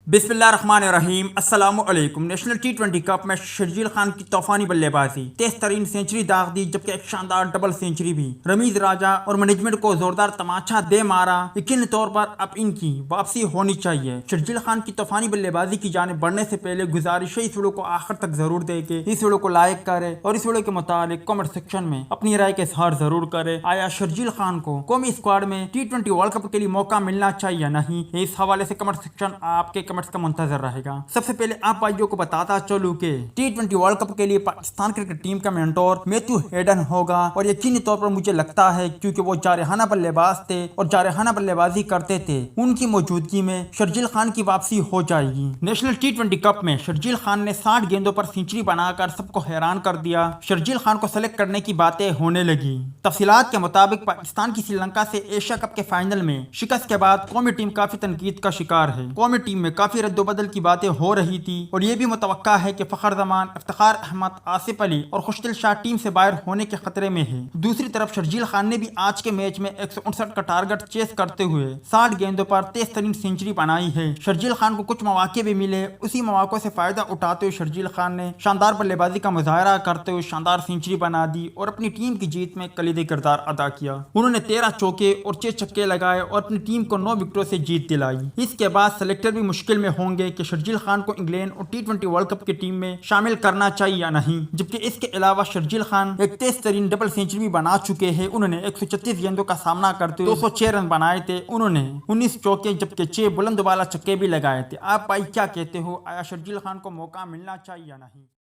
बिस्मिल्लाहिर्रहमानिर्रहीम। अस्सलाम वालेकुम। नेशनल T20 कप में शर्जील खान की तूफानी बल्लेबाजी, तेज तरीन सेंचुरी दाग दी, जबकि एक शानदार डबल सेंचुरी भी। रमीज राजा और मैनेजमेंट को जोरदार तमाचा दे मारा। यकीनी तौर पर अब इनकी वापसी होनी चाहिए। शर्जील खान की तूफानी बल्लेबाजी की जाने बढ़ने से पहले गुजारिश है इस वीडियो को आखिर तक जरूर देखे, इस वीडियो को लाइक करे और इस वीडियो के मुताबिक कमेंट सेक्शन में अपनी राय के इजहार जरूर करे। आया शर्जील खान को कौमी स्क्वाड में T20 वर्ल्ड कप के लिए मौका मिलना चाहिए या नहीं, इस हवाले से कमेंट सेक्शन आपके कमेंट्स का मुंतजर रहेगा। सबसे पहले आप भाइयों को बताता चलूं कि T20 वर्ल्ड कप के लिए पाकिस्तान क्रिकेट टीम का मेंटोर मैथ्यू हेडन होगा, और यकीनी तौर पर मुझे लगता है क्योंकि वो जारहाना बल्लेबाज थे और जारहाना बल्लेबाजी करते थे, उनकी मौजूदगी में शर्जील खान की वापसी हो जाएगी। नेशनल T20 कप में शर्जील खान ने 60 गेंदों पर सेंचुरी बनाकर सबको हैरान कर दिया। शर्जील खान को सेलेक्ट करने की बातें होने लगी। तफसीलात के मुताबिक पाकिस्तान की श्रीलंका से एशिया कप के फाइनल में शिकस्त के बाद कौमी टीम काफी तनकीद का शिकार है। कौमी टीम में काफी रद्दोबदल की बातें हो रही थी और ये भी मुतवक्का है कि फखर जमान, इफ्तिखार अहमद, आसिफ अली और खुशदिल शाह टीम से बाहर होने के खतरे में है। दूसरी तरफ शर्जील खान ने भी आज के मैच में 159 का टारगेट चेस करते हुए 60 गेंदों पर तेज तरीन सेंचुरी बनाई है। शर्जील खान को कुछ मौके भी मिले, उसी मौकों से फायदा उठाते हुए शर्जील खान ने शानदार बल्लेबाजी का मुजाहरा करते हुए शानदार सेंचुरी बना दी और अपनी टीम की जीत में कलीदी किरदार अदा किया। उन्होंने 13 चौके और 6 छक्के लगाए और अपनी टीम को 9 विकेटों से जीत दिलाई। इसके बाद सेलेक्टर भी मुश्किल में होंगे कि शर्जील खान को इंग्लैंड और T20 वर्ल्ड कप की टीम में शामिल करना चाहिए या नहीं, जबकि इसके अलावा शर्जील खान एक तेज तरीन डबल सेंचुरी भी बना चुके हैं। उन्होंने 136 गेंदों का सामना करते हुए 206 रन बनाए थे। उन्होंने 19 चौके जबकि 6 बुलंद वाला छक्के भी लगाए थे। आप भाई क्या कहते हो, आया शर्जील खान को मौका मिलना चाहिए या नहीं?